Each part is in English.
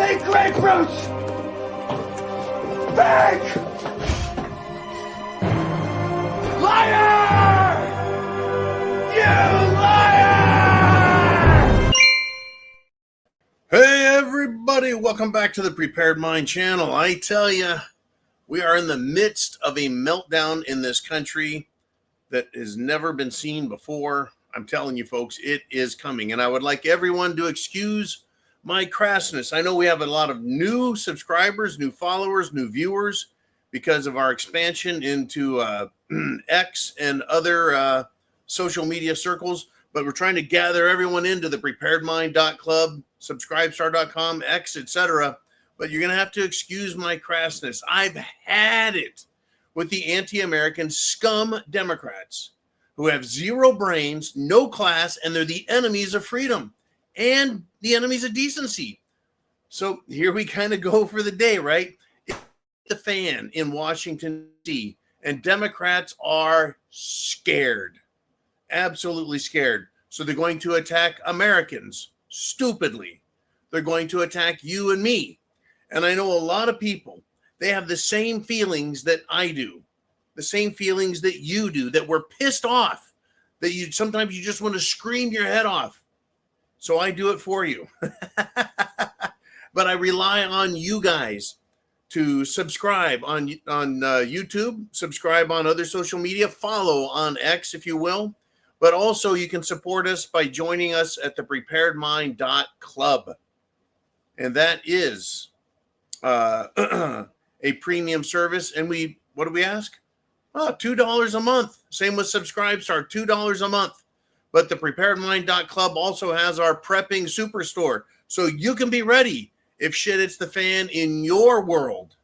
fake grapefruits! Fake! Liar! You liar! Hey everybody, welcome back to the Prepared Mind channel. I tell you, we are in the midst of a meltdown in this country that has never been seen before. I'm telling you folks, it is coming. And I would like everyone to excuse my crassness. I know we have a lot of new subscribers, new followers, new viewers because of our expansion into X and other social media circles. But we're trying to gather everyone into the preparedmind.club, subscribestar.com, X, etc. But you're going to have to excuse my crassness. I've had it with the anti-American scum Democrats who have zero brains, no class, and they're the enemies of freedom and the enemies of decency. So here we kind of go for the day, right? It's the fan in Washington, D.C., and Democrats are scared, absolutely scared. So they're going to attack Americans stupidly. They're going to attack you and me. And I know a lot of people, they have the same feelings that I do, the same feelings that you do, that we're pissed off, that you sometimes you just want to scream your head off. So I do it for you. But I rely on you guys to subscribe on YouTube, subscribe on other social media, follow on X if you will. But also you can support us by joining us at the preparedmind.club. And that is a premium service. And what do we ask? Oh, $2 a month. Same with Subscribestar, $2 a month. But the preparedmind.club also has our prepping superstore. So you can be ready if shit hits the fan in your world,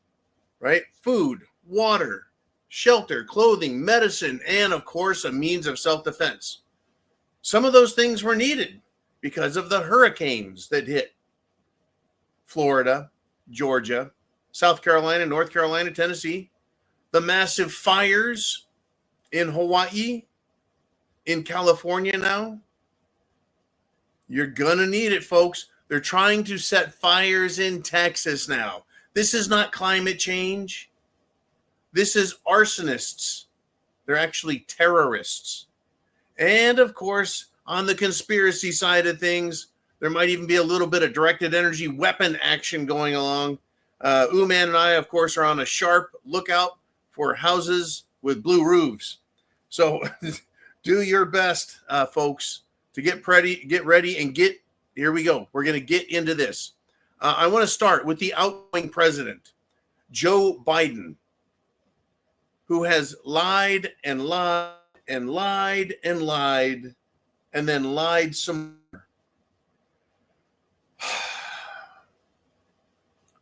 right? Food, water, shelter, clothing, medicine, and of course, a means of self-defense. Some of those things were needed because of the hurricanes that hit Florida, Georgia, South Carolina, North Carolina, Tennessee, the massive fires in Hawaii, in California now. You're gonna need it, folks. They're trying to set fires in Texas now. This is not climate change. This is arsonists. They're actually terrorists. And of course, on the conspiracy side of things, there might even be a little bit of directed energy weapon action going along. Uman and I, of course, are on a sharp lookout for houses with blue roofs. So do your best, folks, to get ready, and here we go. We're going to get into this. I want to start with the outgoing president, Joe Biden, who has lied and lied and lied and lied and then lied some more.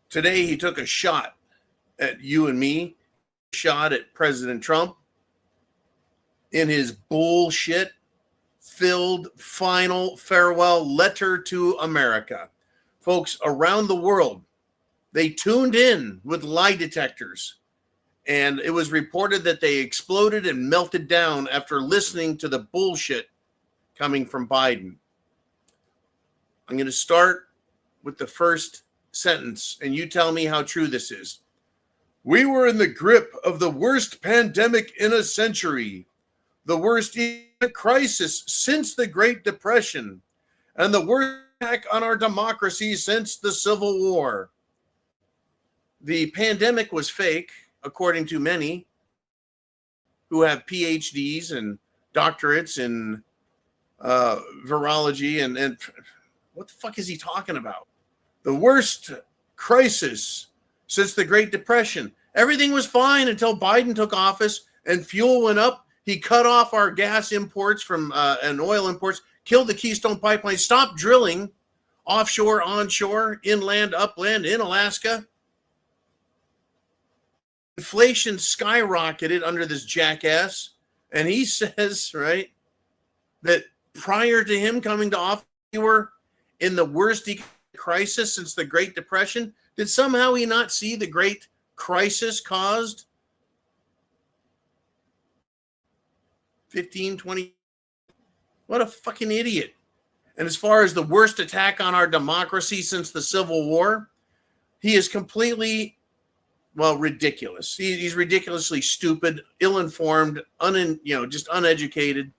Today, he took a shot at you and me, shot at President Trump in his bullshit filled final farewell letter to America. Folks around the world, they tuned in with lie detectors, and it was reported that they exploded and melted down after listening to the bullshit coming from Biden. I'm going to start with the first sentence, and you tell me how true this is. We were in the grip of the worst pandemic in a century, the worst crisis since the Great Depression, and the worst attack on our democracy since the Civil War. The pandemic was fake, according to many who have PhDs and doctorates in virology and what the fuck is he talking about? The worst crisis since the Great Depression. Everything was fine until Biden took office and fuel went up. He cut off our gas imports from and oil imports, killed the Keystone Pipeline, stopped drilling offshore, onshore, inland, upland, in Alaska. Inflation skyrocketed under this jackass. And he says, right, that prior to him coming to office, we were in the worst economic crisis since the Great Depression. Did somehow he not see the great crisis caused 15, 20? What a fucking idiot. And as far as the worst attack on our democracy since the Civil War, He is completely, well, ridiculous. He's ridiculously stupid, ill-informed, just uneducated.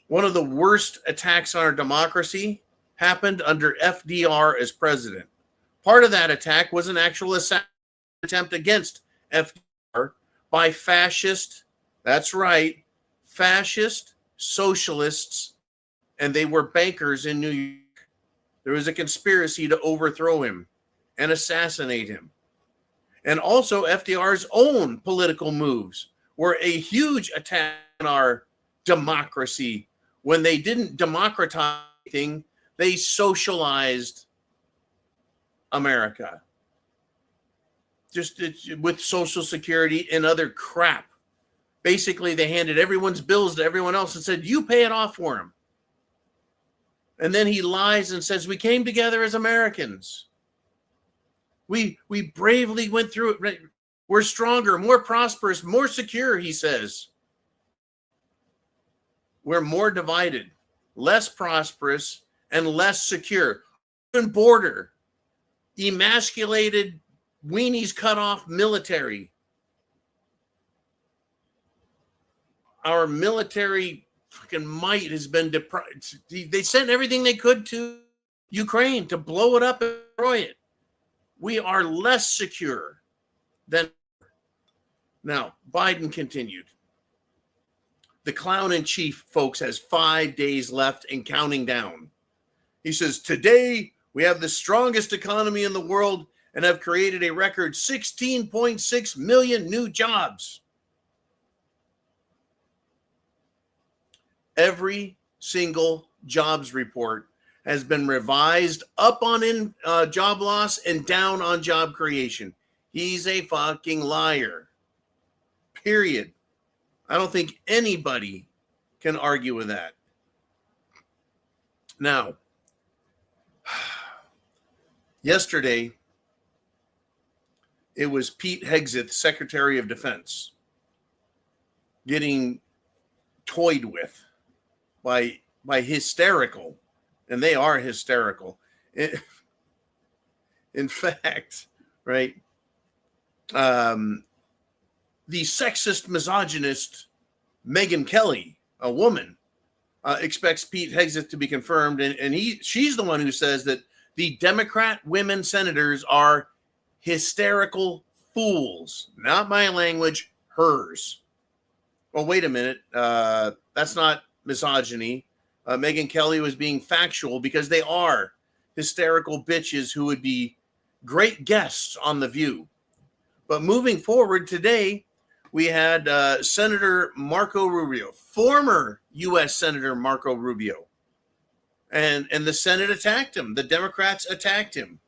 One of the worst attacks on our democracy happened under FDR as president. Part of that attack was an actual assassination attempt against FDR by fascist, that's right, fascist socialists, and they were bankers in New York. There was a conspiracy to overthrow him and assassinate him. And also FDR's own political moves were a huge attack on our democracy. When they didn't democratize anything, they socialized America. Just with Social Security and other crap. Basically, they handed everyone's bills to everyone else and said, you pay it off for them. And then he lies and says, we came together as Americans. We bravely went through it. We're stronger, more prosperous, more secure, he says. We're more divided, less prosperous, and less secure. Open border, emasculated, weenies cut off military. Our military fucking might has been deprived. They sent everything they could to Ukraine to blow it up and destroy it. We are less secure than. Now, Biden continued. The clown in chief, folks, has 5 days left and counting down. He says, today we have the strongest economy in the world and have created a record 16.6 million new jobs. Every single jobs report has been revised up on job loss and down on job creation. He's a fucking liar. Period. I don't think anybody can argue with that. Now, yesterday, it was Pete Hegseth, Secretary of Defense, getting toyed with by hysterical, and they are hysterical. In fact, right, the sexist, misogynist Megyn Kelly, a woman, expects Pete Hegseth to be confirmed, and she's the one who says that the Democrat women senators are hysterical fools. Not my language, hers. Well, wait a minute. That's not misogyny. Megyn Kelly was being factual because they are hysterical bitches who would be great guests on The View. But moving forward today, we had Senator Marco Rubio, former U.S. Senator Marco Rubio. And the Senate attacked him. The Democrats attacked him.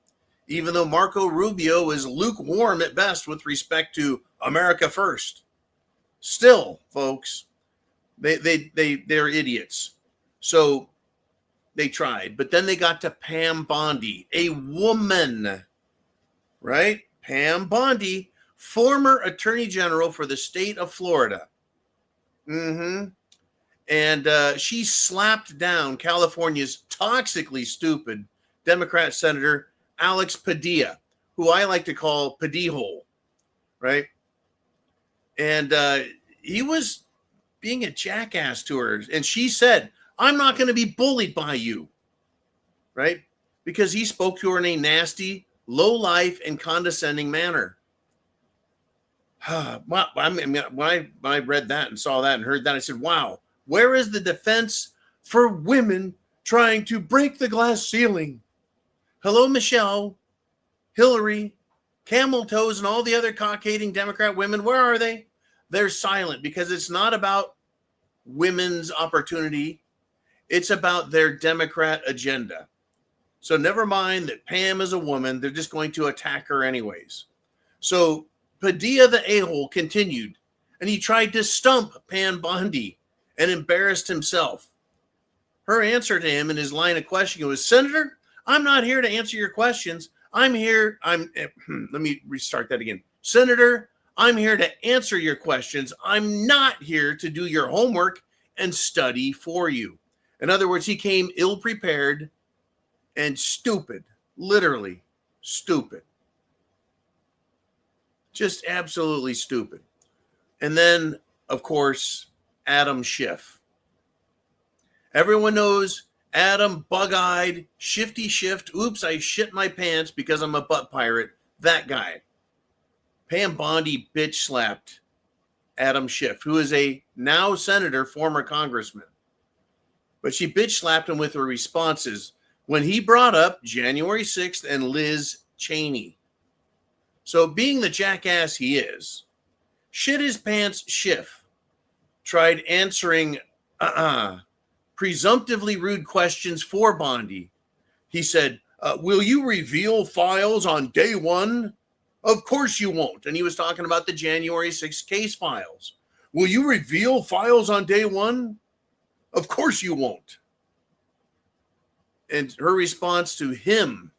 Even though Marco Rubio is lukewarm at best with respect to America first. Still, folks, they're idiots. So they tried. But then they got to Pam Bondi, a woman, right? Pam Bondi, former Attorney General for the state of Florida. And she slapped down California's toxically stupid Democrat Senator Alex Padilla, who I like to call Padihole, right? And he was being a jackass to her. And she said, I'm not going to be bullied by you, right? Because he spoke to her in a nasty, low-life, and condescending manner. When I read that and saw that and heard that, I said, wow, where is the defense for women trying to break the glass ceiling? Hello, Michelle, Hillary, Camel Toes, and all the other cock-hating Democrat women. Where are they? They're silent because it's not about women's opportunity. It's about their Democrat agenda. So never mind that Pam is a woman. They're just going to attack her anyways. So Padilla the a-hole continued, and he tried to stump Pam Bondi and embarrassed himself. Her answer to him in his line of questioning was, Senator, I'm not here to answer your questions. Let me restart that again. Senator, I'm here to answer your questions. I'm not here to do your homework and study for you. In other words, he came ill-prepared and stupid, literally Stupid. Just absolutely stupid. And then, of course, Adam Schiff. Everyone knows Adam, bug-eyed, shifty shift. Oops, I shit my pants because I'm a butt pirate. That guy. Pam Bondi bitch slapped Adam Schiff, who is a now senator, former congressman. But she bitch slapped him with her responses when he brought up January 6th and Liz Cheney. So being the jackass he is, shit his pants Schiff tried answering presumptively rude questions for Bondi. He said, will you reveal files on day one? Of course you won't. And he was talking about the January 6th case files. Will you reveal files on day one? Of course you won't. And her response to him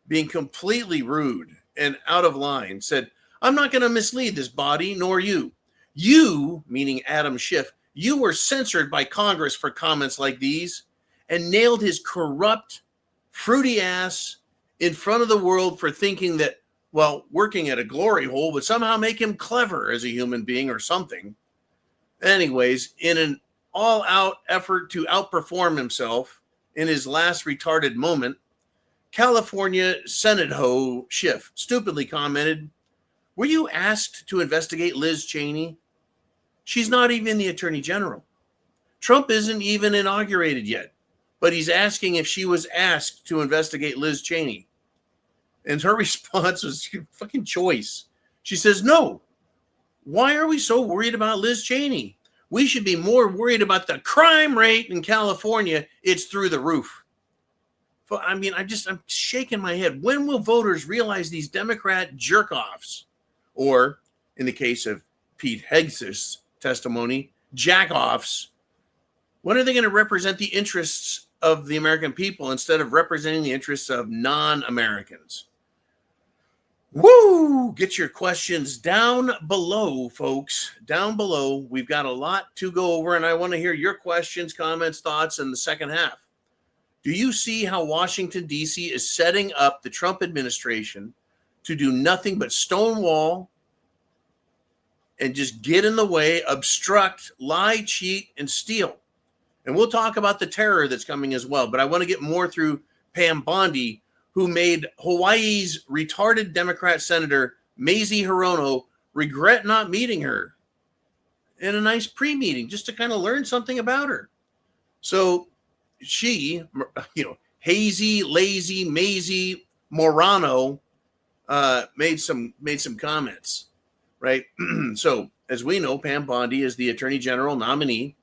being completely rude and out of line said, I'm not going to mislead this body, nor you. You, meaning Adam Schiff, you were censored by Congress for comments like these and nailed his corrupt, fruity ass in front of the world for thinking that, well, working at a glory hole would somehow make him clever as a human being or something. Anyways, in an all-out effort to outperform himself in his last retarded moment, California Senate Ho Schiff stupidly commented, were you asked to investigate Liz Cheney? She's not even the Attorney General. Trump isn't even inaugurated yet, but he's asking if she was asked to investigate Liz Cheney. And her response was fucking choice. She says, no. Why are we so worried about Liz Cheney? We should be more worried about the crime rate in California. It's through the roof. I mean, I'm shaking my head. When will voters realize these Democrat jerk-offs, or in the case of Pete Hegseth's testimony, jack-offs, when are they going to represent the interests of the American people instead of representing the interests of non-Americans? Woo! Get your questions down below, folks. Down below. We've got a lot to go over, and I want to hear your questions, comments, thoughts in the second half. Do you see how Washington, D.C. is setting up the Trump administration to do nothing but stonewall and just get in the way, obstruct, lie, cheat, and steal? And we'll talk about the terror that's coming as well. But I want to get more through Pam Bondi, who made Hawaii's retarded Democrat Senator Mazie Hirono regret not meeting her in a nice pre-meeting just to kind of learn something about her. So she, hazy, lazy, Mazie Morano, made some comments, right? So as we know, Pam Bondi is the Attorney General nominee,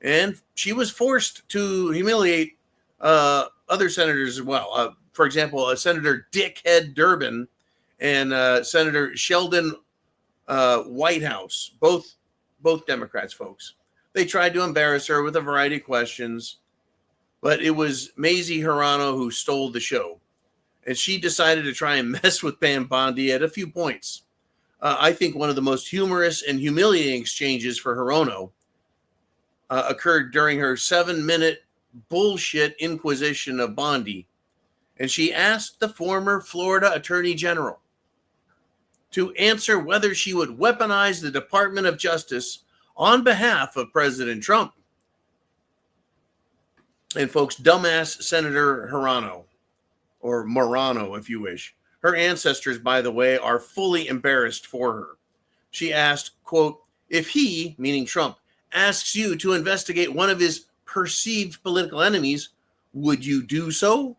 and she was forced to humiliate other senators as well. For example, Senator Dickhead Durbin and Senator Sheldon Whitehouse, both Democrats, folks. They tried to embarrass her with a variety of questions, but it was Mazie Hirono who stole the show. And she decided to try and mess with Pam Bondi at a few points. I think one of the most humorous and humiliating exchanges for Hirono occurred during her 7-minute bullshit inquisition of Bondi. And she asked the former Florida Attorney General to answer whether she would weaponize the Department of Justice on behalf of President Trump. And folks, dumbass Senator Hirono, or Morano, if you wish. Her ancestors, by the way, are fully embarrassed for her. She asked, quote, if he, meaning Trump, asks you to investigate one of his perceived political enemies, would you do so?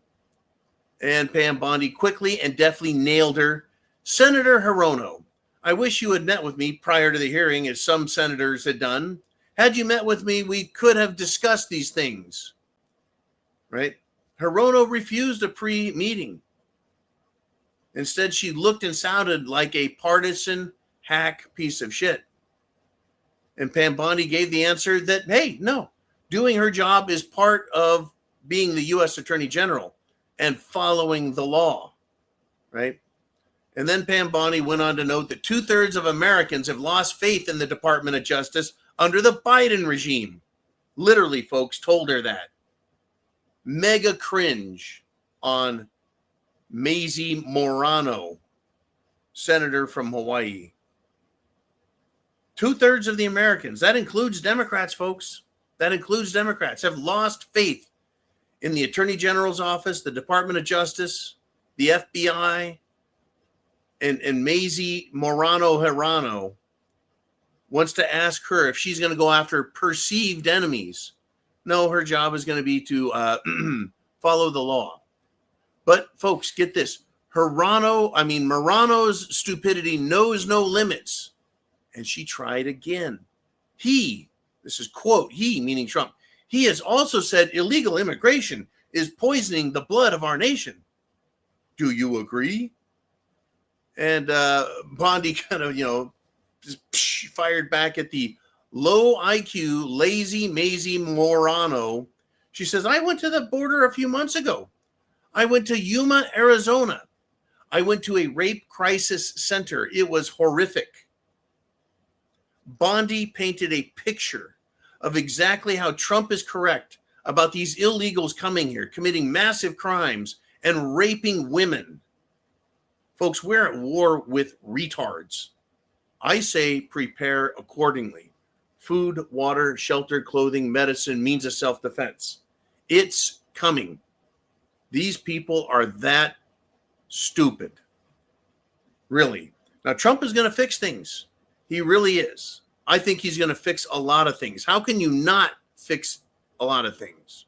And Pam Bondi quickly and deftly nailed her. Senator Hirono, I wish you had met with me prior to the hearing, as some senators had done. Had you met with me, we could have discussed these things. Right? Hirono refused a pre-meeting. Instead, she looked and sounded like a partisan hack piece of shit. And Pam Bondi gave the answer that, hey, no, doing her job is part of being the U.S. Attorney General and following the law, right? And then Pam Bondi went on to note that 2/3 of Americans have lost faith in the Department of Justice under the Biden regime. Literally, folks, told her that. Mega cringe on Mazie Morano, senator from Hawaii. 2/3 of the Americans, that includes Democrats, folks, that includes Democrats, have lost faith in the Attorney General's office, the Department of Justice, the FBI, and Mazie Morano wants to ask her if she's going to go after perceived enemies. No, her job is going to be to follow the law. But folks, get this. Morano's stupidity knows no limits. And she tried again. This is quote, he meaning Trump, he has also said illegal immigration is poisoning the blood of our nation. Do you agree? And Bondi kind of, just fired back at the low IQ, lazy Mazie Morano. She says, I went to the border a few months ago. I went to Yuma, Arizona. I went to a rape crisis center. It was horrific. Bondi painted a picture of exactly how Trump is correct about these illegals coming here, committing massive crimes and raping women. Folks, we're at war with retards. I say prepare accordingly. Food, water, shelter, clothing, medicine, means of self-defense. It's coming. These people are that stupid. Really. Now, Trump is going to fix things. He really is. I think he's going to fix a lot of things. How can you not fix a lot of things?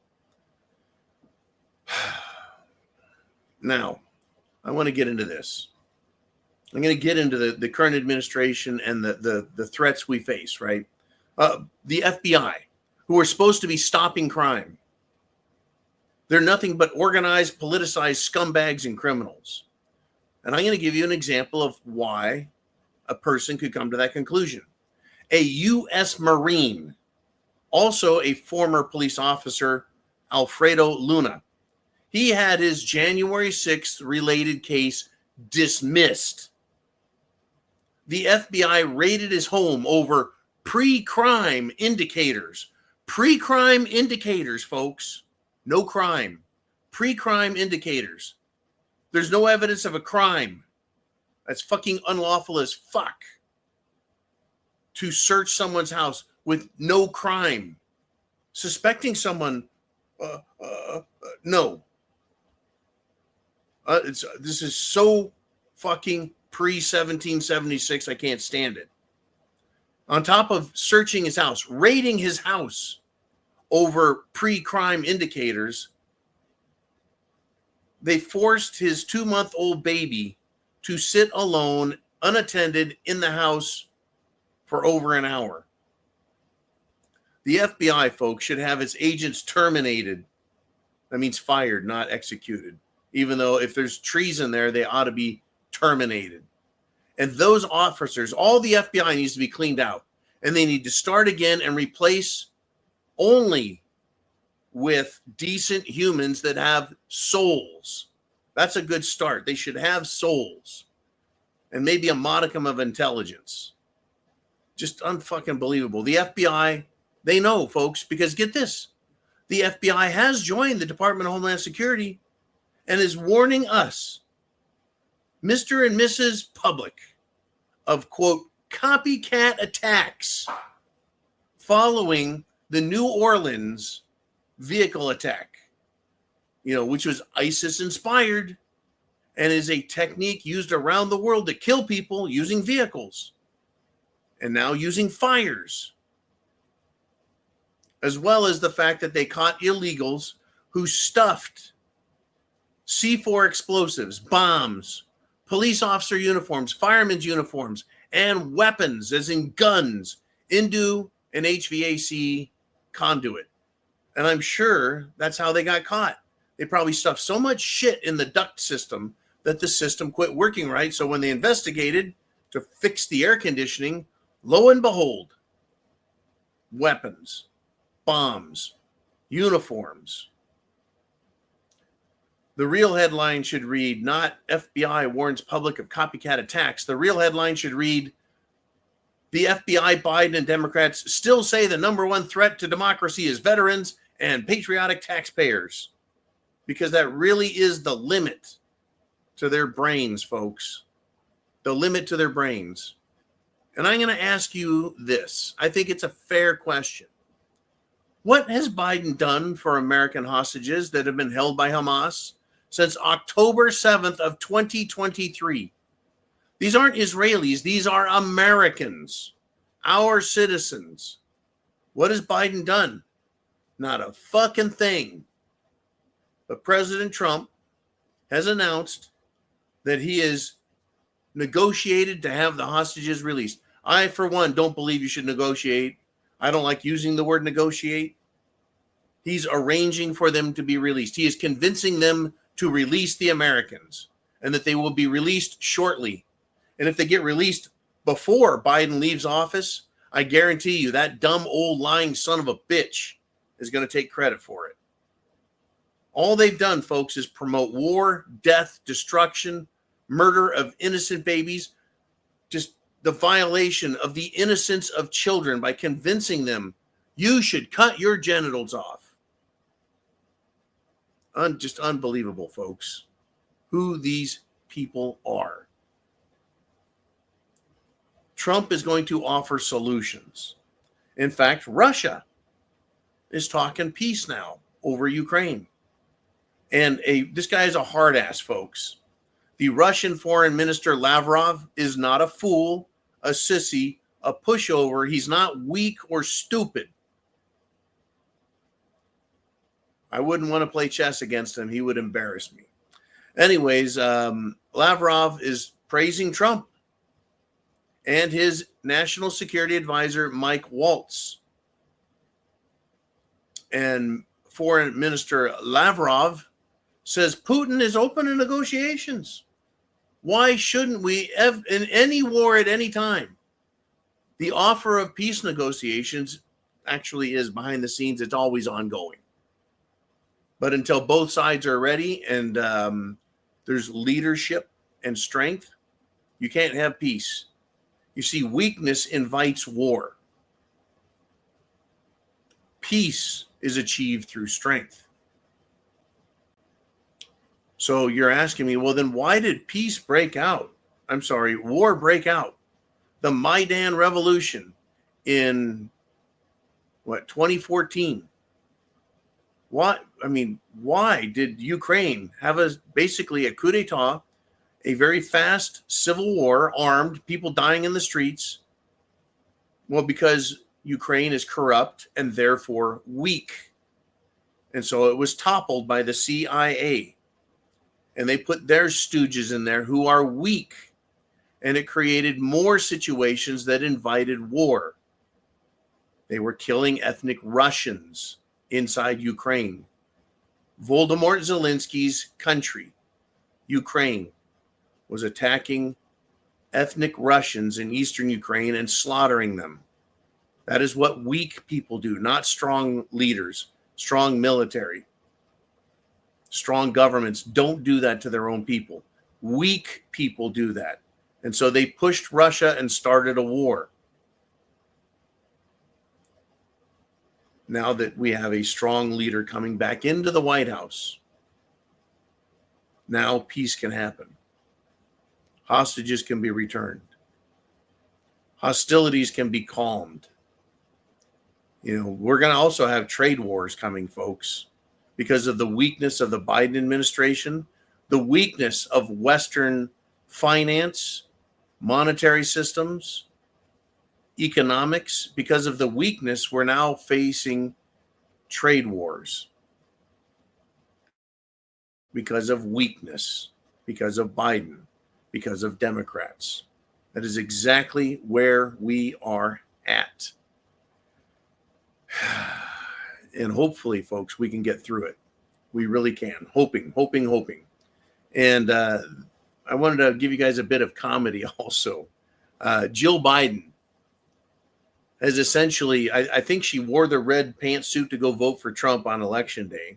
Now, I want to get into this. I'm going to get into the current administration and the threats we face, right? The FBI, who are supposed to be stopping crime. They're nothing but organized, politicized scumbags and criminals. And I'm going to give you an example of why a person could come to that conclusion. A U.S. Marine, also a former police officer, Alfredo Luna. He had his January 6th related case dismissed. The FBI raided his home over pre-crime indicators. Pre-crime indicators, folks. No crime. Pre-crime indicators. There's no evidence of a crime. That's fucking unlawful as fuck. To search someone's house with no crime. Suspecting someone, no. This is so fucking pre-1776, I can't stand it. On top of searching his house, raiding his house over pre-crime indicators, they forced his 2-month-old baby to sit alone, unattended, in the house for over an hour. The FBI, folks, should have its agents terminated. That means fired, not executed. Even though if there's treason there, they ought to be terminated. And those officers, all the FBI needs to be cleaned out. And they need to start again and replace only with decent humans that have souls. That's a good start. They should have souls. And maybe a modicum of intelligence. Just unfucking believable. The FBI, they know, folks, because get this. The FBI has joined the Department of Homeland Security and is warning us, Mr. and Mrs. Public, of, quote, copycat attacks following the New Orleans vehicle attack, which was ISIS inspired and is a technique used around the world to kill people using vehicles and now using fires, as well as the fact that they caught illegals who stuffed C4 explosives, bombs, police officer uniforms, firemen's uniforms, and weapons, as in guns, into an HVAC conduit. And I'm sure that's how they got caught. They probably stuffed so much shit in the duct system that the system quit working right. So when they investigated to fix the air conditioning, lo and behold, weapons, bombs, uniforms. The real headline should read, not FBI warns public of copycat attacks. The real headline should read, the FBI, Biden, and Democrats still say the number one threat to democracy is veterans and patriotic taxpayers. Because that really is the limit to their brains, folks. The limit to their brains. And I'm going to ask you this. I think it's a fair question. What has Biden done for American hostages that have been held by Hamas since October 7th of 2023? These aren't Israelis. These are Americans, our citizens. What has Biden done? Not a fucking thing. But President Trump has announced that he has negotiated to have the hostages released. I, for one, don't believe you should negotiate. I don't like using the word negotiate. He's arranging for them to be released. He is convincing them to release the Americans and that they will be released shortly. And if they get released before Biden leaves office, I guarantee you that dumb old lying son of a bitch is going to take credit for it. All they've done, folks, is promote war, death, destruction, murder of innocent babies, just the violation of the innocence of children by convincing them you should cut your genitals off. Just unbelievable, folks, who these people are. Trump is going to offer solutions. In fact, Russia is talking peace now over Ukraine. And this guy is a hard ass, folks. The Russian foreign minister Lavrov is not a fool, a sissy, a pushover. He's not weak or stupid. I wouldn't want to play chess against him. He would embarrass me. Anyways, Lavrov is praising Trump and his national security advisor, Mike Waltz. And Foreign Minister Lavrov says Putin is open to negotiations. Why shouldn't we, in any war at any time? The offer of peace negotiations actually is behind the scenes. It's always ongoing. But until both sides are ready and there's leadership and strength, you can't have peace. You see, weakness invites war. Peace is achieved through strength. So you're asking me, well, then why did war break out? The Maidan Revolution in 2014? Why did Ukraine have basically a coup d'etat, a very fast civil war, armed, people dying in the streets? Well, because Ukraine is corrupt and therefore weak. And so it was toppled by the CIA. And they put their stooges in there who are weak. And it created more situations that invited war. They were killing ethnic Russians inside Ukraine. Volodymyr Zelensky's country, Ukraine, was attacking ethnic Russians in eastern Ukraine and slaughtering them. That is what weak people do, not strong leaders, strong military. Strong governments don't do that to their own people. Weak people do that. And so they pushed Russia and started a war. Now that we have a strong leader coming back into the White House, now peace can happen. Hostages can be returned. Hostilities can be calmed. We're going to also have trade wars coming, folks, because of the weakness of the Biden administration, the weakness of Western finance, monetary systems, economics. Because of the weakness, we're now facing trade wars. Because of weakness, because of Biden, because of Democrats. That is exactly where we are at. And hopefully, folks, we can get through it. We really can. Hoping. And I wanted to give you guys a bit of comedy also. Jill Biden has essentially, I think she wore the red pantsuit to go vote for Trump on election day.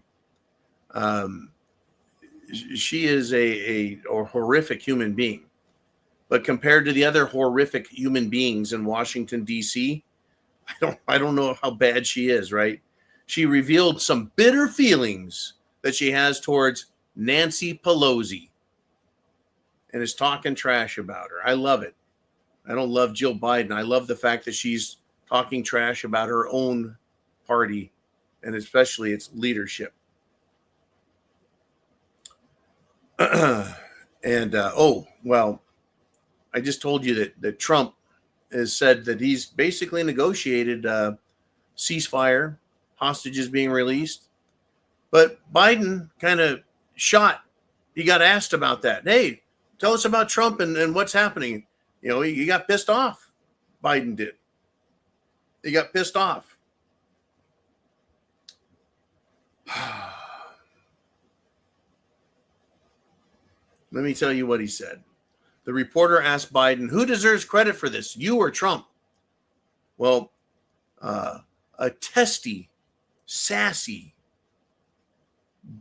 She is a horrific human being. But compared to the other horrific human beings in Washington, D.C., I don't know how bad she is, right? She revealed some bitter feelings that she has towards Nancy Pelosi. and is talking trash about her. I love it. I don't love Jill Biden. I love the fact that she's talking trash about her own party and especially its leadership. Well, I just told you that Trump has said that he's basically negotiated ceasefire, hostages being released. But Biden kind of shot. He got asked about that. Hey, tell us about Trump and what's happening. You know, he got pissed off. Biden did. He got pissed off. Let me tell you what he said. The reporter asked Biden, who deserves credit for this, you or Trump? Well, a testy, sassy,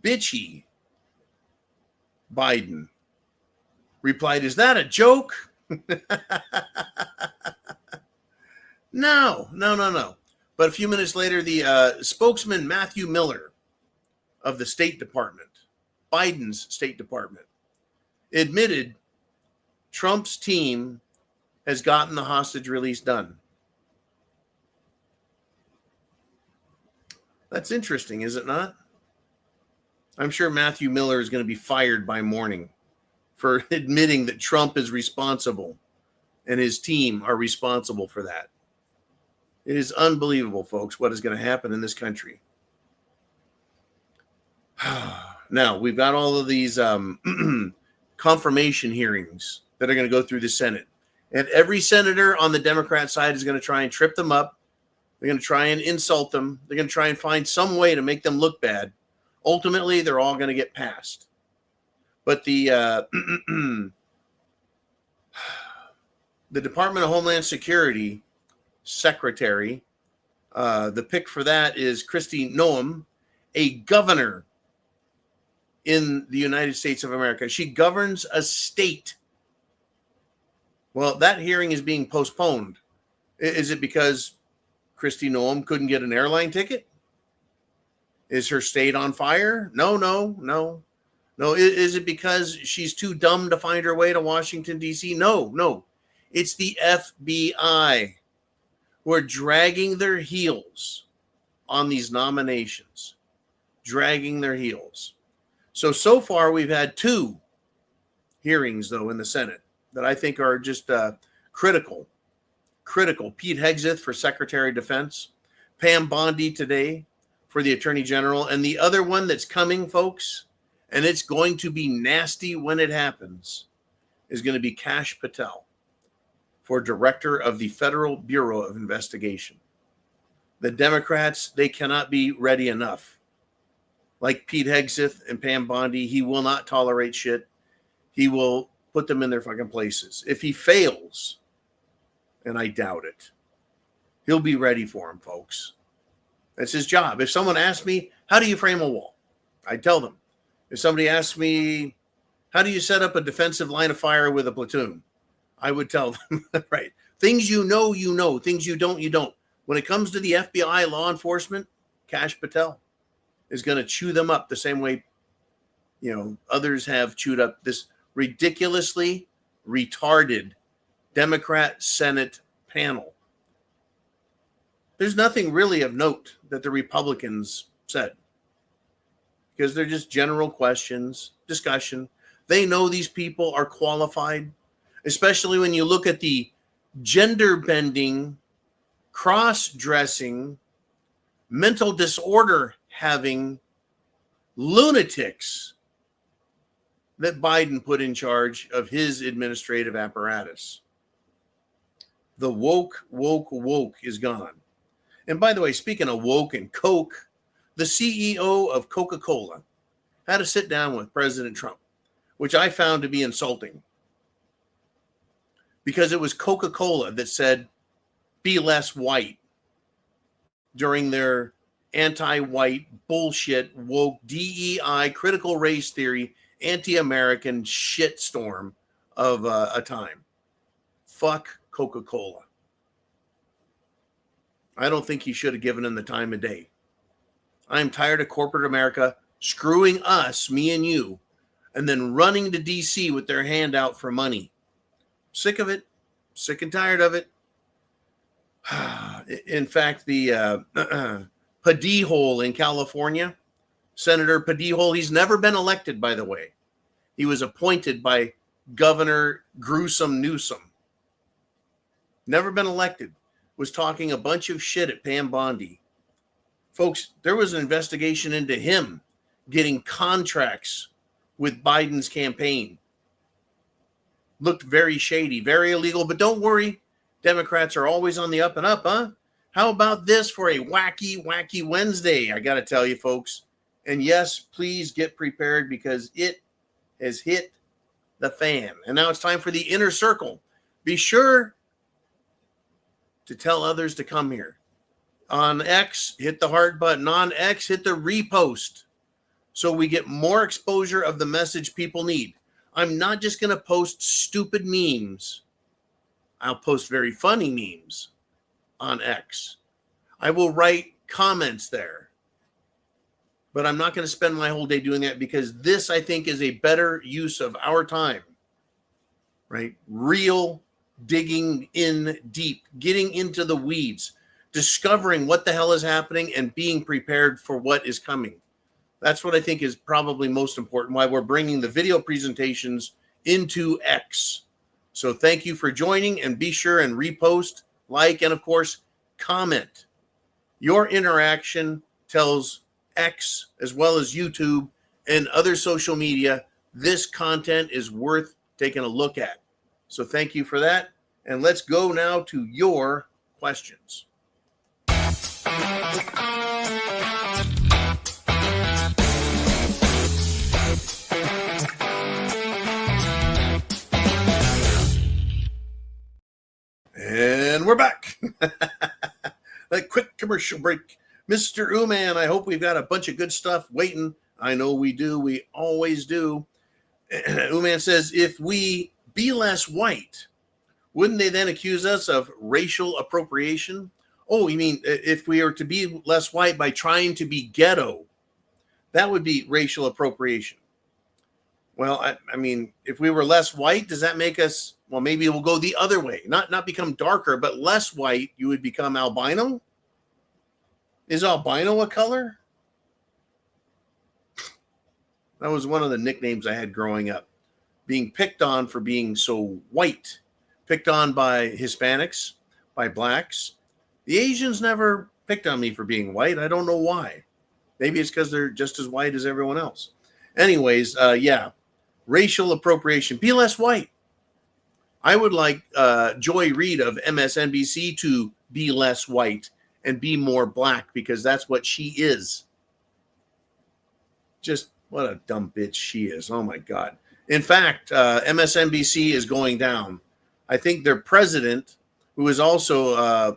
bitchy Biden replied, is that a joke? No. But a few minutes later, the spokesman, Matthew Miller of the State Department, Biden's State Department, admitted Trump's team has gotten the hostage release done. That's interesting, is it not? I'm sure Matthew Miller is going to be fired by morning for admitting that Trump is responsible and his team are responsible for that. It is unbelievable, folks, what is going to happen in this country. Now, we've got all of these confirmation hearings that are going to go through the Senate. And every senator on the Democrat side is going to try and trip them up. They're going to try and insult them. They're going to try and find some way to make them look bad. Ultimately, they're all going to get passed. But the Department of Homeland Security secretary, the pick for that is Kristi Noem, a governor in the United States of America. She governs a state. Well, that hearing is being postponed. Is it because Kristi Noem couldn't get an airline ticket? Is her state on fire? No. Is it because she's too dumb to find her way to Washington, D.C.? No. It's the FBI who are dragging their heels on these nominations. Dragging their heels. So far, we've had 2 hearings, though, in the Senate that I think are just critical. Pete Hegseth for Secretary of Defense, Pam Bondi today for the Attorney General, and the other one that's coming, folks, and it's going to be nasty when it happens, is going to be Kash Patel for Director of the Federal Bureau of Investigation. The Democrats, they cannot be ready enough. Like Pete Hegseth and Pam Bondi, he will not tolerate shit. He will put them in their fucking places. If he fails, and I doubt it, he'll be ready for him, folks. That's his job. If someone asks me, how do you frame a wall? I tell them. If somebody asks me, how do you set up a defensive line of fire with a platoon? I would tell them, right. Things you know. Things you don't. When it comes to the FBI, law enforcement, Kash Patel is going to chew them up the same way, others have chewed up this ridiculously retarded Democrat Senate panel. There's nothing really of note that the Republicans said because they're just general questions, discussion. They know these people are qualified, especially when you look at the gender-bending, cross-dressing, mental disorder having lunatics that Biden put in charge of his administrative apparatus. The woke is gone. And by the way, speaking of woke and Coke, the CEO of Coca-Cola had to sit down with President Trump, which I found to be insulting because it was Coca-Cola that said, be less white during their anti-white bullshit, woke, DEI, critical race theory, anti-American shitstorm of a time. Fuck Coca-Cola. I don't think he should have given him the time of day. I'm tired of corporate America screwing us, me and you, and then running to DC with their hand out for money. Sick of it. Sick and tired of it. In fact, the Padihole in California, Senator Padihole, he's never been elected, by the way. He was appointed by Governor Gruesome Newsom. Never been elected. Was talking a bunch of shit at Pam Bondi. Folks, there was an investigation into him getting contracts with Biden's campaign. Looked very shady, very illegal, but don't worry. Democrats are always on the up and up, huh? How about this for a wacky, wacky Wednesday? I got to tell you, folks. And yes, please get prepared because it has hit the fan. And now it's time for the inner circle. Be sure to tell others to come here. On X, hit the heart button. On X, hit the repost so we get more exposure of the message people need. I'm not just going to post stupid memes. I'll post very funny memes on X. I will write comments there. But I'm not going to spend my whole day doing that because this, I think, is a better use of our time. Right? Real digging in deep, getting into the weeds, discovering what the hell is happening and being prepared for what is coming. That's what I think is probably most important, why we're bringing the video presentations into X. So thank you for joining, and be sure and repost, like, and of course, comment. Your interaction tells X as well as YouTube and other social media this content is worth taking a look at. So thank you for that. And let's go now to your questions. And we're back. A quick commercial break. Mr. Uman, I hope we've got a bunch of good stuff waiting. I know we do. We always do. Uman says, if we be less white, wouldn't they then accuse us of racial appropriation? Oh, you mean if we are to be less white by trying to be ghetto, that would be racial appropriation. Well, I mean, if we were less white, does that make us, well, maybe we'll go the other way. Not become darker, but less white, you would become albino? Is albino a color? That was one of the nicknames I had growing up. Being picked on for being so white. Picked on by Hispanics, by blacks. The Asians never picked on me for being white. I don't know why. Maybe it's because they're just as white as everyone else. Anyways, yeah. Racial appropriation. Be less white. I would like Joy Reid of MSNBC to be less white and be more black because that's what she is. Just what a dumb bitch she is. Oh, my God. In fact, MSNBC is going down. I think their president, who is also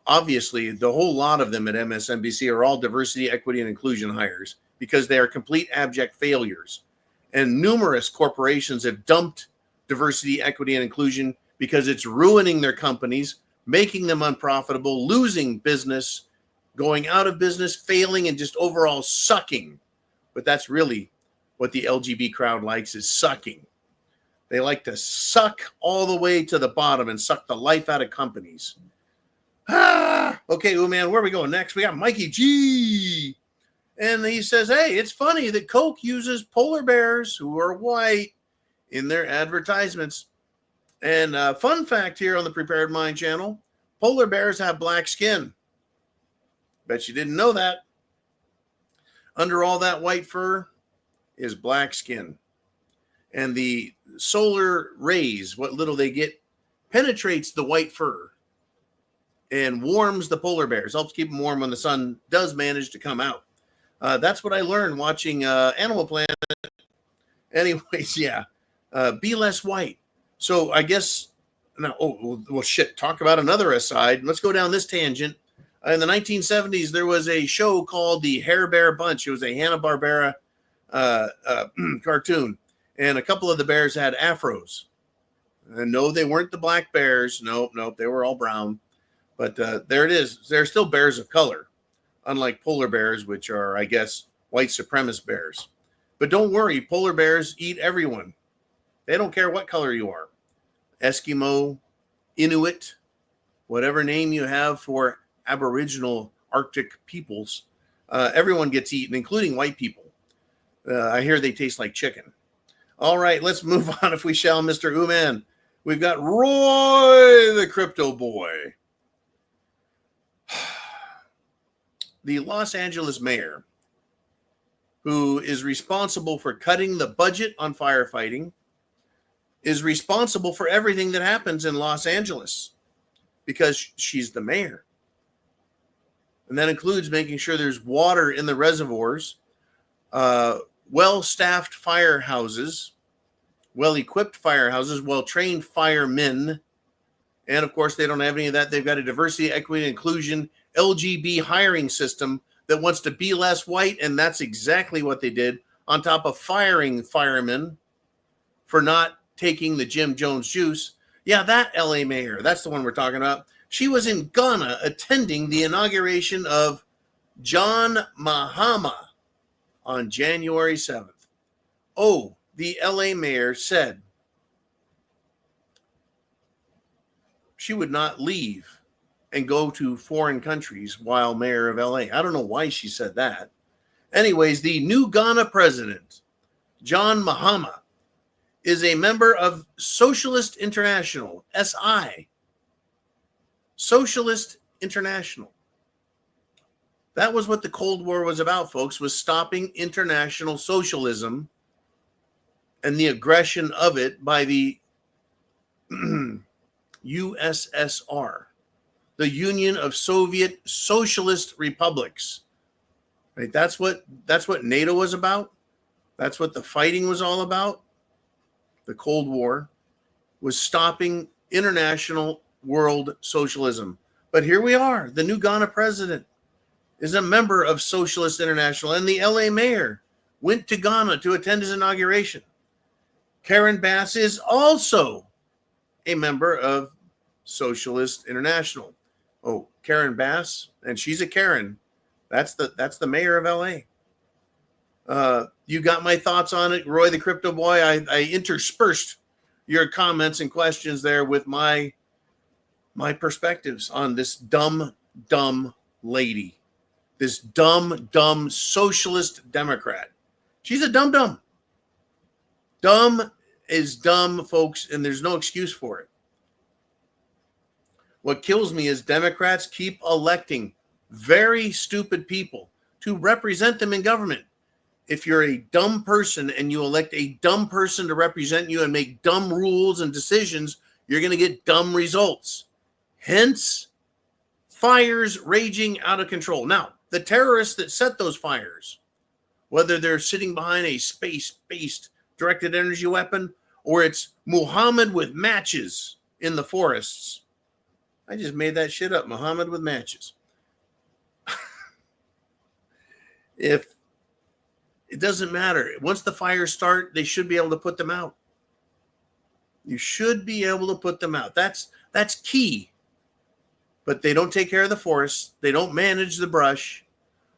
obviously the whole lot of them at MSNBC are all diversity, equity, and inclusion hires because they are complete abject failures. And numerous corporations have dumped diversity, equity, and inclusion because it's ruining their companies, making them unprofitable, losing business, going out of business, failing, and just overall sucking. But that's really what the LGB crowd likes is sucking. They like to suck all the way to the bottom and suck the life out of companies. Okay, man, where are we going next? We got Mikey G. And he says, hey, it's funny that Coke uses polar bears who are white in their advertisements. And fun fact here on the Prepared Mind channel, polar bears have black skin. Bet you didn't know that. Under all that white fur is black skin. And the solar rays, what little they get, penetrates the white fur and warms the polar bears, helps keep them warm when the sun does manage to come out. That's what I learned watching Animal Planet. Anyways, yeah, be less white. So I guess, now, well, shit, talk about another aside. Let's go down this tangent. In the 1970s, there was a show called the Hair Bear Bunch. It was a Hanna-Barbera cartoon. And a couple of the bears had afros. And no, they weren't the black bears. Nope, they were all brown. But there it is. They're still bears of color, unlike polar bears, which are, I guess, white supremacist bears. But don't worry, polar bears eat everyone. They don't care what color you are. Eskimo, Inuit, whatever name you have for Aboriginal Arctic peoples, everyone gets eaten, including white people. I hear they taste like chicken. All right, let's move on if we shall, Mr. Uman. We've got Roy, the crypto boy. The Los Angeles mayor, who is responsible for cutting the budget on firefighting, is responsible for everything that happens in Los Angeles because she's the mayor. And that includes making sure there's water in the reservoirs, well-staffed firehouses, well-equipped firehouses, well-trained firemen. And of course, they don't have any of that. They've got a diversity, equity, inclusion, LGB hiring system that wants to be less white. And that's exactly what they did, on top of firing firemen for not taking the Jim Jones juice. Yeah, that LA mayor, that's the one we're talking about. She was in Ghana attending the inauguration of John Mahama on January 7th. Oh, the LA mayor said she would not leave and go to foreign countries while mayor of LA. I don't know why she said that. Anyways, the new Ghana president, John Mahama, is a member of Socialist International, SI. Socialist International. That was what the Cold War was about, folks, was stopping international socialism and the aggression of it by the USSR, the Union of Soviet Socialist Republics. Right? That's what NATO was about. That's what the fighting was all about. The Cold War was stopping international world socialism. But here we are. The new Ghana president is a member of Socialist International, and the LA mayor went to Ghana to attend his inauguration. Karen Bass is also a member of Socialist International. Oh, Karen Bass, and she's a Karen. That's the mayor of LA. You got my thoughts on it, Roy the Crypto Boy. I interspersed your comments and questions there with my perspectives on this dumb lady, this dumb socialist Democrat. She's a dumb. Dumb is dumb, folks, and there's no excuse for it. What kills me is Democrats keep electing very stupid people to represent them in government. If you're a dumb person and you elect a dumb person to represent you and make dumb rules and decisions, you're going to get dumb results. Hence, fires raging out of control. Now, the terrorists that set those fires, whether they're sitting behind a space-based directed energy weapon or it's Muhammad with matches in the forests. I just made that shit up, Muhammad with matches. If it doesn't matter. Once the fires start, they should be able to put them out. You should be able to put them out. That's key. But they don't take care of the forests. They don't manage the brush.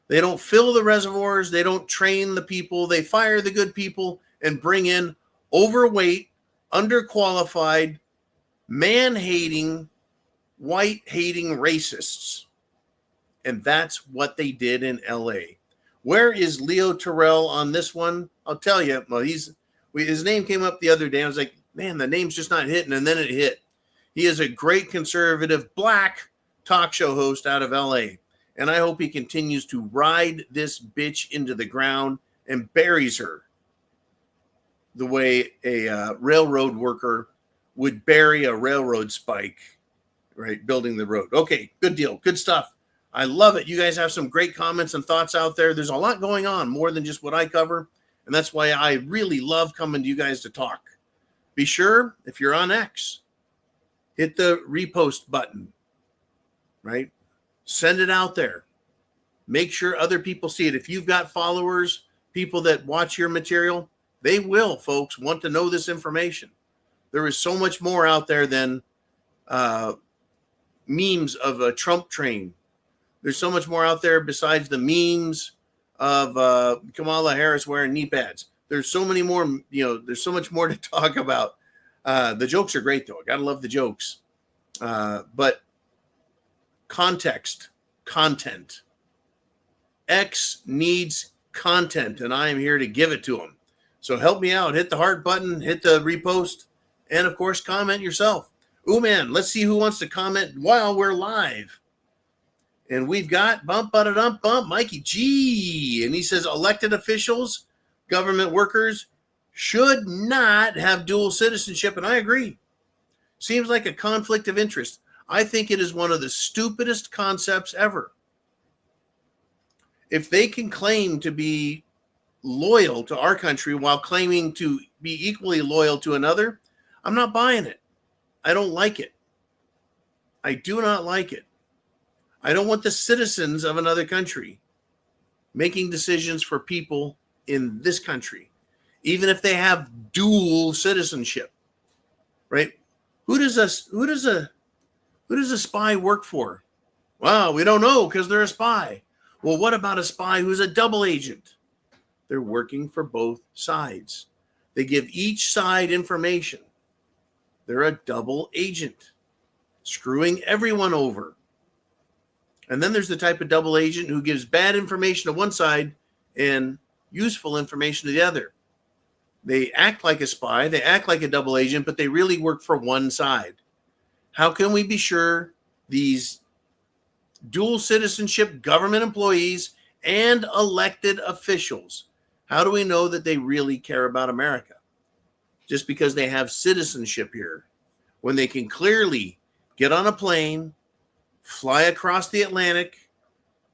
They don't fill the reservoirs. They don't train the people. They fire the good people and bring in overweight, underqualified, man-hating, white-hating racists. And that's what they did in LA. Where is Leo Terrell on this one? I'll tell you. Well, his name came up the other day. I was like, man, the name's just not hitting. And then it hit. He is a great conservative black talk show host out of LA. And I hope he continues to ride this bitch into the ground and buries her the way a railroad worker would bury a railroad spike, right? Building the road. Okay, good deal. Good stuff. I love it. You guys have some great comments and thoughts out there. There's a lot going on, more than just what I cover. And that's why I really love coming to you guys to talk. Be sure, if you're on X, hit the repost button, right? Send it out there. Make sure other people see it. If you've got followers, people that watch your material, they will, folks, want to know this information. There is so much more out there than memes of a Trump train. There's so much more out there besides the memes of Kamala Harris wearing knee pads. there's so many more, there's so much more to talk about. The jokes are great, though. I got to love the jokes. But context, content. X needs content, and I am here to give it to him. So help me out. Hit the heart button, hit the repost, and, of course, comment yourself. Ooh, man, let's see who wants to comment while we're live. And we've got bump, Mikey G. And he says elected officials, government workers should not have dual citizenship. And I agree. Seems like a conflict of interest. I think it is one of the stupidest concepts ever. If they can claim to be loyal to our country while claiming to be equally loyal to another, I'm not buying it. I don't like it. I do not like it. I don't want the citizens of another country making decisions for people in this country, even if they have dual citizenship, right? Who does a spy work for? Well, we don't know because they're a spy. Well, what about a spy who's a double agent? They're working for both sides. They give each side information. They're a double agent, screwing everyone over. And then there's the type of double agent who gives bad information to one side and useful information to the other. They act like a spy, they act like a double agent, but they really work for one side. How can we be sure these dual citizenship government employees and elected officials, how do we know that they really care about America? Just because they have citizenship here, when they can clearly get on a plane, fly across the Atlantic,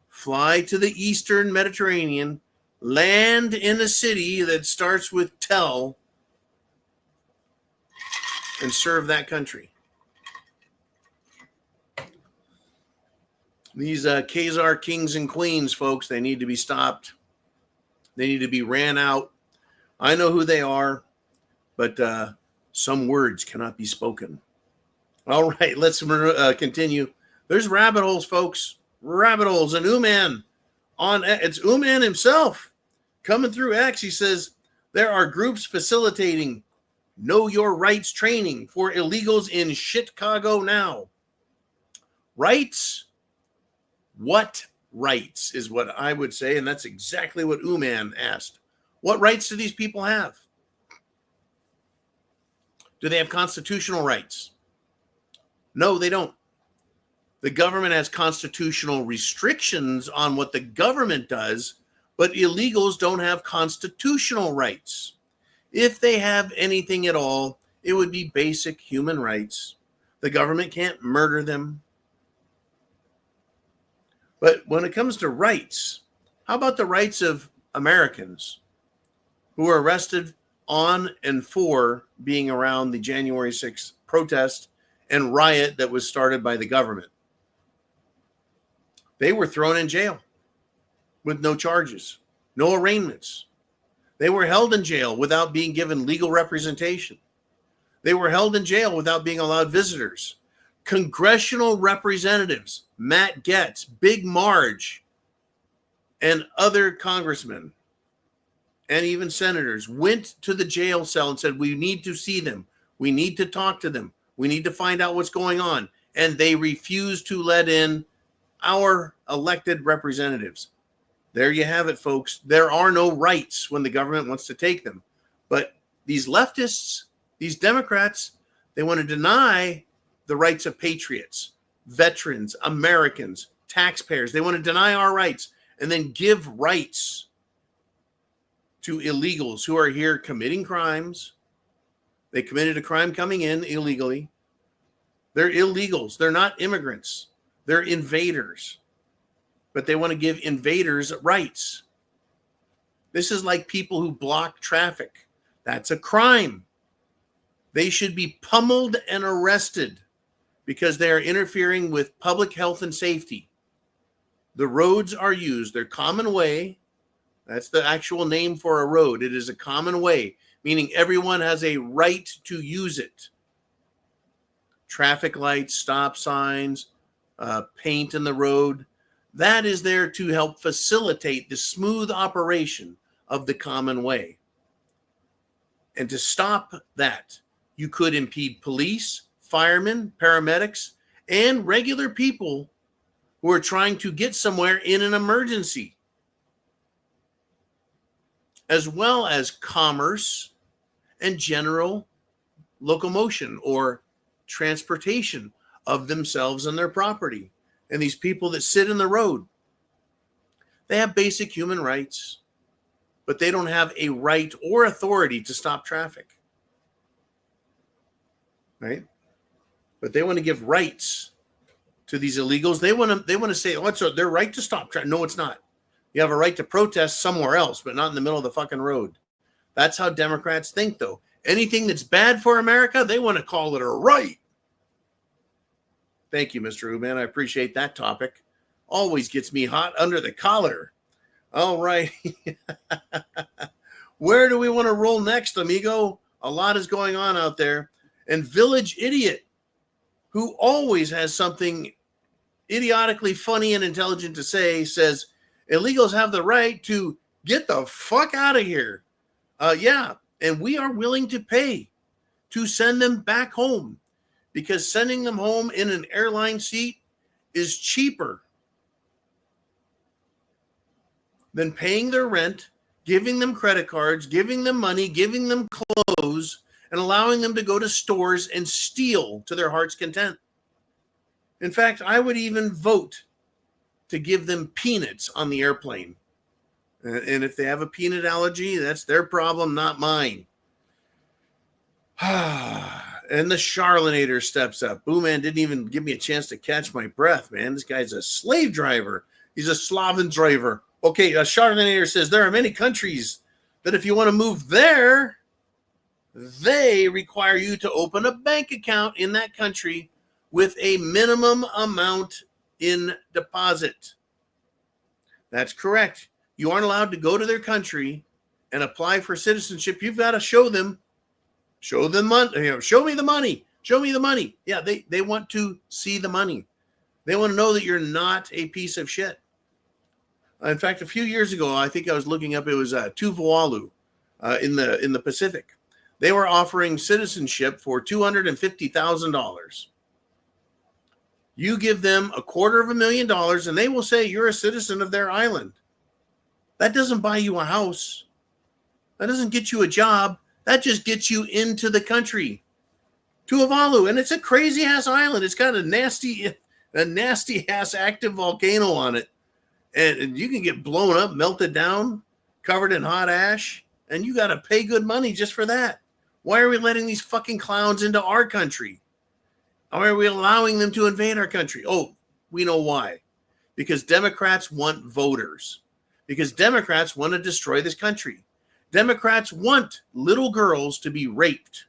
fly to the Eastern Mediterranean, land in a city that starts with Tel, and serve that country. These Khazar kings and queens, folks, they need to be stopped. They need to be ran out. I know who they are, but some words cannot be spoken. All right, let's continue. There's rabbit holes, folks. Rabbit holes. And Uman, it's Uman himself coming through X. He says, there are groups facilitating know your rights training for illegals in Chicago now. Rights? What rights is what I would say. And that's exactly what Uman asked. What rights do these people have? Do they have constitutional rights? No, they don't. The government has constitutional restrictions on what the government does, but illegals don't have constitutional rights. If they have anything at all, it would be basic human rights. The government can't murder them. But when it comes to rights, how about the rights of Americans who were arrested on and for being around the January 6th protest and riot that was started by the government? They were thrown in jail with no charges, no arraignments. They were held in jail without being given legal representation. They were held in jail without being allowed visitors. Congressional representatives, Matt Gaetz, Big Marge, and other congressmen and even senators went to the jail cell and said, we need to see them. We need to talk to them. We need to find out what's going on. And they refused to let in our elected representatives. There you have it, folks. There are no rights when the government wants to take them. But these leftists, these Democrats, they want to deny the rights of patriots, veterans, Americans, taxpayers. They want to deny our rights and then give rights to illegals who are here committing crimes. They committed a crime coming in illegally. They're illegals. They're not immigrants. They're invaders. But they want to give invaders rights. This is like people who block traffic. That's a crime. They should be pummeled and arrested because they are interfering with public health and safety. The roads are used. They're common way. That's the actual name for a road. It is a common way, meaning everyone has a right to use it. Traffic lights, stop signs, paint in the road. That is there to help facilitate the smooth operation of the common way. And to stop that, you could impede police, firemen, paramedics, and regular people who are trying to get somewhere in an emergency, as well as commerce and general locomotion or transportation of themselves and their property. And these people that sit in the road, they have basic human rights, but they don't have a right or authority to stop traffic. Right? But they want to give rights to these illegals. They want to say, oh, it's their right to stop traffic. No, it's not. You have a right to protest somewhere else, but not in the middle of the fucking road. That's how Democrats think, though. Anything that's bad for America, they want to call it a right. Thank you, Mr. Uman. I appreciate that topic. Always gets me hot under the collar. All right. Where do we want to roll next, amigo? A lot is going on out there. And Village Idiot, who always has something idiotically funny and intelligent to say, says illegals have the right to get the fuck out of here. Yeah, and we are willing to pay to send them back home, because sending them home in an airline seat is cheaper than paying their rent, giving them credit cards, giving them money, giving them clothes, and allowing them to go to stores and steal to their heart's content. In fact, I would even vote to give them peanuts on the airplane. And if they have a peanut allergy, that's their problem, not mine. And the Charlanator steps up. Boo Man didn't even give me a chance to catch my breath, man. This guy's a slave driver. He's a Slavic driver. Okay, Charlanator says there are many countries that if you want to move there, they require you to open a bank account in that country with a minimum amount in deposit. That's correct. You aren't allowed to go to their country and apply for citizenship. You've got to show them money. Show me the money. Show me the money. Yeah, they want to see the money. They want to know that you're not a piece of shit. In fact, a few years ago, I think I was looking up, it was Tuvalu in the Pacific. They were offering citizenship for $250,000. You give them $250,000 and they will say you're a citizen of their island. That doesn't buy you a house. That doesn't get you a job. That just gets you into the country. Tuvalu, and it's a crazy ass island. It's got a nasty ass active volcano on it. And you can get blown up, melted down, covered in hot ash, and you got to pay good money just for that. Why are we letting these fucking clowns into our country? Why are we allowing them to invade our country? Oh, we know why. Because Democrats want voters. Because Democrats want to destroy this country. Democrats want little girls to be raped.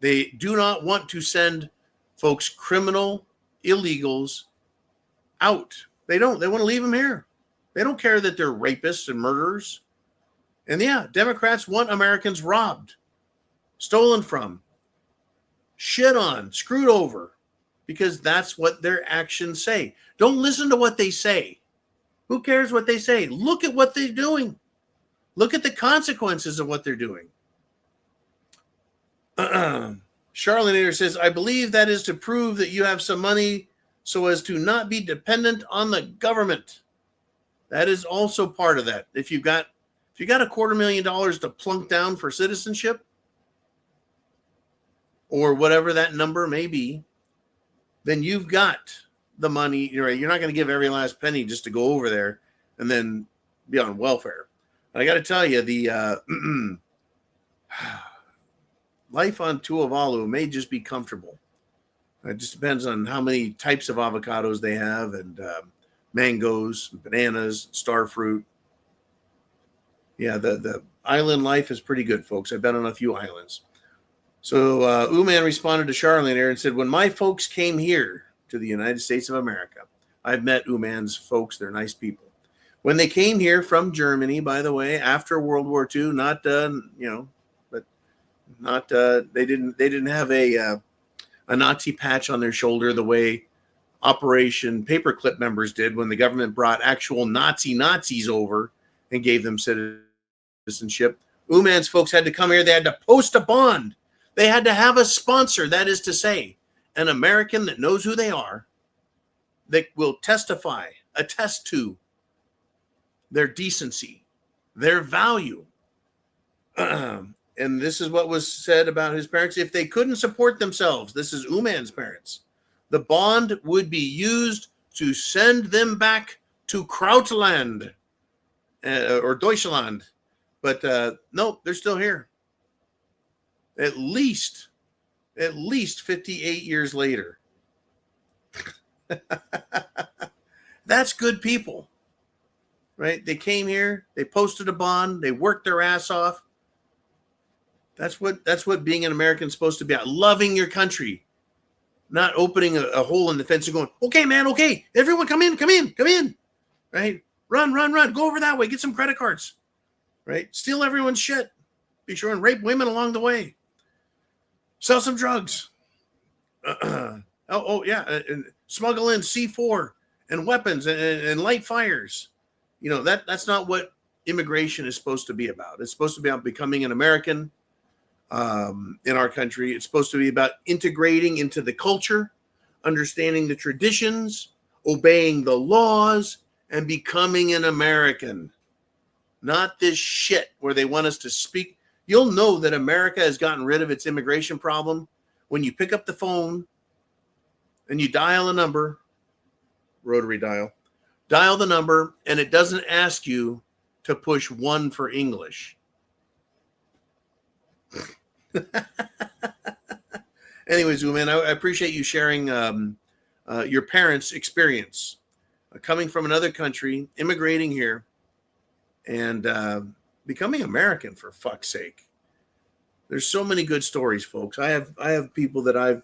They do not want to send folks, criminal illegals, out. They don't. They want to leave them here. They don't care that they're rapists and murderers. And yeah, Democrats want Americans robbed, stolen from, shit on, screwed over, because that's what their actions say. Don't listen to what they say. Who cares what they say? Look at what they're doing. Look at the consequences of what they're doing. Charlanator says, I believe that is to prove that you have some money so as to not be dependent on the government. That is also part of that. If you got $250,000 to plunk down for citizenship, or whatever that number may be, then you've got the money. You're not going to give every last penny just to go over there and then be on welfare. And I got to tell you, the life on Tuvalu may just be comfortable. It just depends on how many types of avocados they have, and mangoes, bananas, star fruit. Yeah, the island life is pretty good, folks. I've been on a few islands. So Uman responded to Charlanator and said, when my folks came here to the United States of America, I've met Uman's folks. They're nice people. When they came here from Germany, by the way, after World War II, they didn't have a Nazi patch on their shoulder the way Operation Paperclip members did when the government brought actual Nazis over and gave them citizenship. Uman's folks had to come here. They had to post a bond. They had to have a sponsor. That is to say, an American that knows who they are, that will testify, attest to their decency, their value. And this is what was said about his parents. If they couldn't support themselves, this is Uman's parents, the bond would be used to send them back to Krautland or Deutschland. But no, they're still here. At least 58 years later. That's good people, right? They came here, they posted a bond, they worked their ass off. That's what being an American is supposed to be about. Loving your country, not opening a hole in the fence and going, okay, man, okay, everyone come in, right? Run, go over that way, get some credit cards, right? Steal everyone's shit. Be sure and rape women along the way. Sell some drugs. And smuggle in C4 and weapons and light fires. You know, that's not what immigration is supposed to be about. It's supposed to be about becoming an American in our country. It's supposed to be about integrating into the culture, understanding the traditions, obeying the laws, and becoming an American. Not this shit where they want us to speak. You'll know that America has gotten rid of its immigration problem when you pick up the phone and you dial a number, rotary dial the number, and it doesn't ask you to push 1 for English. Anyways, man, I appreciate you sharing your parents' experience coming from another country, immigrating here, and becoming American, for fuck's sake. There's so many good stories, folks. I have people that I've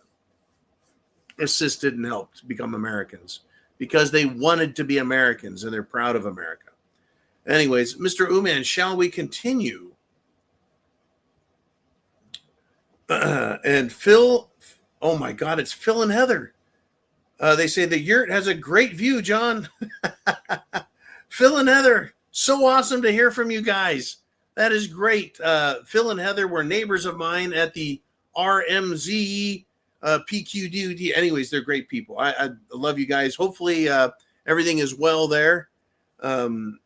assisted and helped become Americans because they wanted to be Americans and they're proud of America. Anyways, Mr. Uman, shall we continue? And Phil, oh my God, it's Phil and Heather. They say the yurt has a great view, John. Phil and Heather, so awesome to hear from you guys. That is great. Phil and Heather were neighbors of mine at the RMZ PQD. Anyways, they're great people. I love you guys. Hopefully everything is well there. And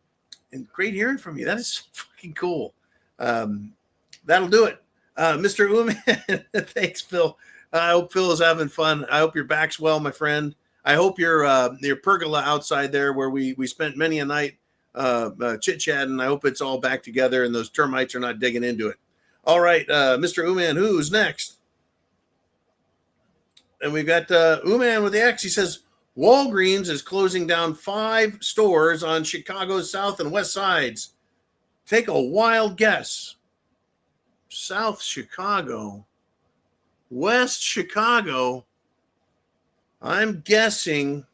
great hearing from you. That is fucking cool. That'll do it. Mr. Uman, thanks, Phil. I hope Phil is having fun. I hope your back's well, my friend. I hope your pergola outside there where we spent many a night chit-chatting. I hope it's all back together and those termites are not digging into it. All right, Mr. Uman, who's next? And we've got Uman with the X. He says, Walgreens is closing down 5 stores on Chicago's south and west sides. Take a wild guess. South Chicago, West Chicago. I'm guessing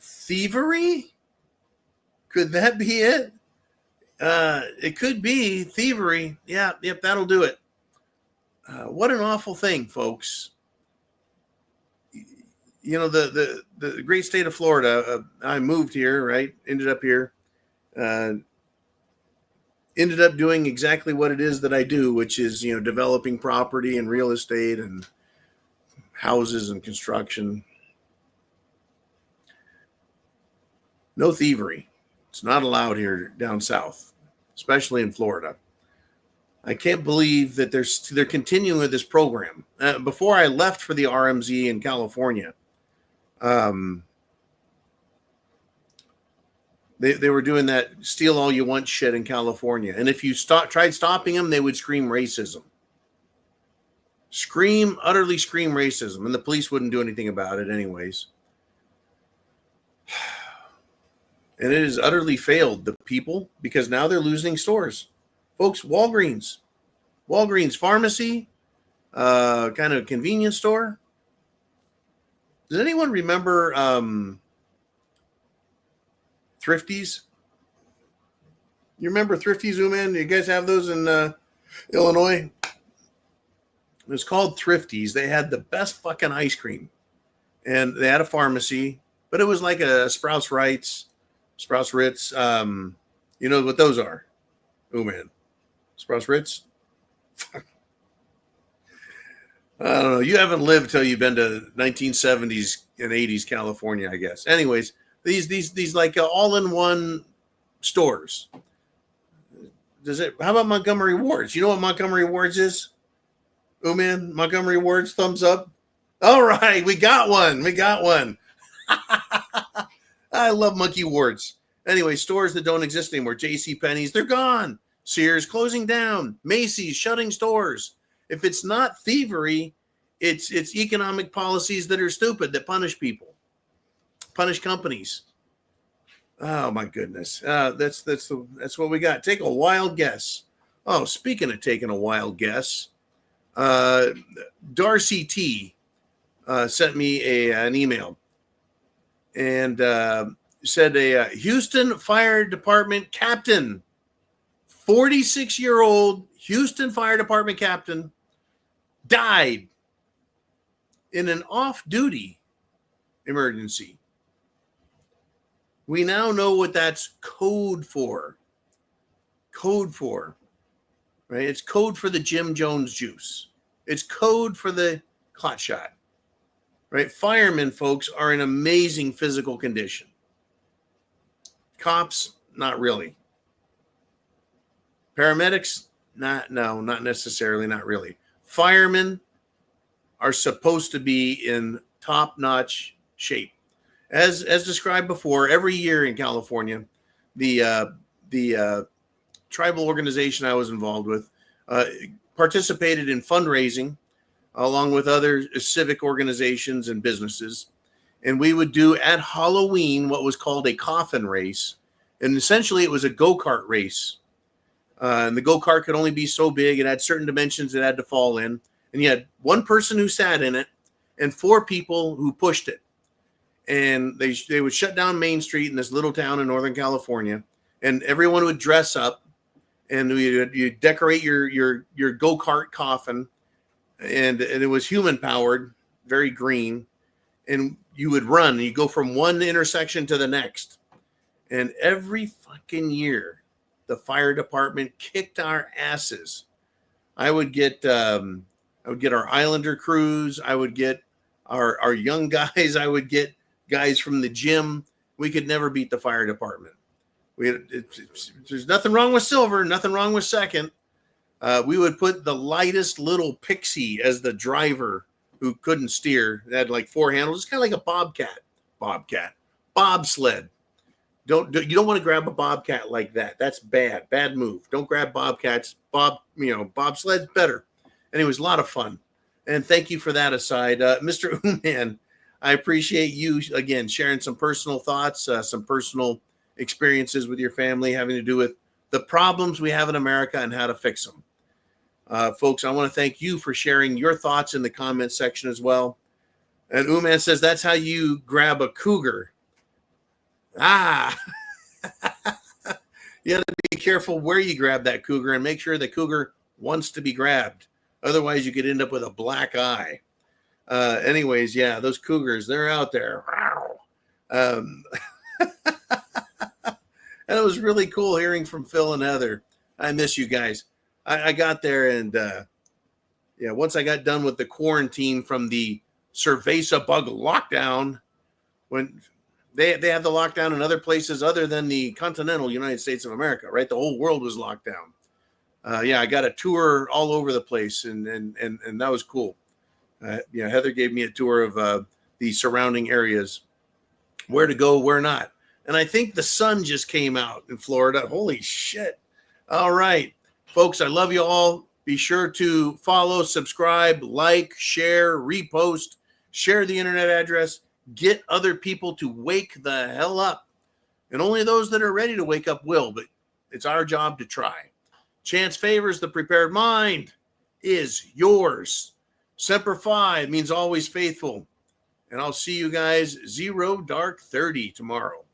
thievery. Could that be it? It could be thievery. Yeah, yep, that'll do it. What an awful thing, folks. You know, the great state of Florida. I moved here, right? Ended up here. Ended up doing exactly what it is that I do, which is, you know, developing property and real estate and houses and construction. No thievery. It's not allowed here down south, especially in Florida. I can't believe that they're continuing with this program. Before I left for the RMZ in California, they were doing that steal all you want shit in California. And if you tried stopping them, they would scream racism. Utterly scream racism. And the police wouldn't do anything about it anyways. And it has utterly failed the people because now they're losing stores. Folks, Walgreens pharmacy, kind of convenience store. Does anyone remember Thrifties? You remember Thrifties, Uman? You guys have those in Illinois? It was called Thrifties. They had the best fucking ice cream. And they had a pharmacy, but it was like a Sprouts Rights Sprouse Ritz. You know what those are? Oh, man. Sprouse Ritz? I don't know. You haven't lived till you've been to 1970s and 80s California, I guess. Anyways, these like all-in-one stores. How about Montgomery Wards? You know what Montgomery Wards is? Oh, man. Montgomery Wards, thumbs up. All right. We got one. I love Monkey Wards. Anyway, stores that don't exist anymore. JCPenney's, they're gone. Sears closing down. Macy's shutting stores. If it's not thievery, it's economic policies that are stupid, that punish people, punish companies. Oh my goodness. That's what we got. Take a wild guess. Oh, speaking of taking a wild guess, Darcy T sent me an email and said a Houston Fire Department captain, 46-year-old Houston Fire Department captain, died in an off-duty emergency. We now know what that's code for. Right? It's code for the Jim Jones juice. It's code for the clot shot. Right? Firemen, folks, are in amazing physical condition. Cops, not really. Paramedics, not necessarily, not really. Firemen are supposed to be in top-notch shape. As described before, every year in California, the tribal organization I was involved with participated in fundraising along with other civic organizations and businesses. And we would do at Halloween what was called a coffin race. And essentially it was a go-kart race. And the go-kart could only be so big. It had certain dimensions it had to fall in. And you had one person who sat in it and 4 people who pushed it. And they would shut down Main Street in this little town in Northern California. And everyone would dress up. And you decorate your go-kart coffin. And it was human-powered, very green. And you would run. And you go from one intersection to the next. And every fucking year, the fire department kicked our asses. I would get our Islander crews. I would get our young guys. I would get guys from the gym. We could never beat the fire department. There's nothing wrong with silver, nothing wrong with second. We would put the lightest little pixie as the driver who couldn't steer. It had like 4 handles. It's kind of like a bobsled. You don't want to grab a bobcat like that. That's bad move. Don't grab bobcats. Bobsled's better. And it was a lot of fun. And thank you for that aside. Mr. Uman, I appreciate you, again, sharing some personal thoughts, some personal experiences with your family having to do with the problems we have in America and how to fix them. Folks, I want to thank you for sharing your thoughts in the comment section as well. And Uman says, that's how you grab a cougar. You have to be careful where you grab that cougar and make sure the cougar wants to be grabbed. Otherwise, you could end up with a black eye. Anyways, yeah, those cougars, they're out there. And it was really cool hearing from Phil and Heather. I miss you guys. I got there and, once I got done with the quarantine from the Cerveza bug lockdown, when they had the lockdown in other places other than the continental United States of America, right? The whole world was locked down. I got a tour all over the place, and that was cool. Heather gave me a tour of the surrounding areas, where to go, where not. And I think the sun just came out in Florida. Holy shit. All right, folks, I love you all. Be sure to follow, subscribe, like, share, repost, share the internet address. Get other people to wake the hell up. And only those that are ready to wake up will, but it's our job to try. Chance favors, the prepared mind is yours. Semper Fi means always faithful. And I'll see you guys 0 dark 30 tomorrow.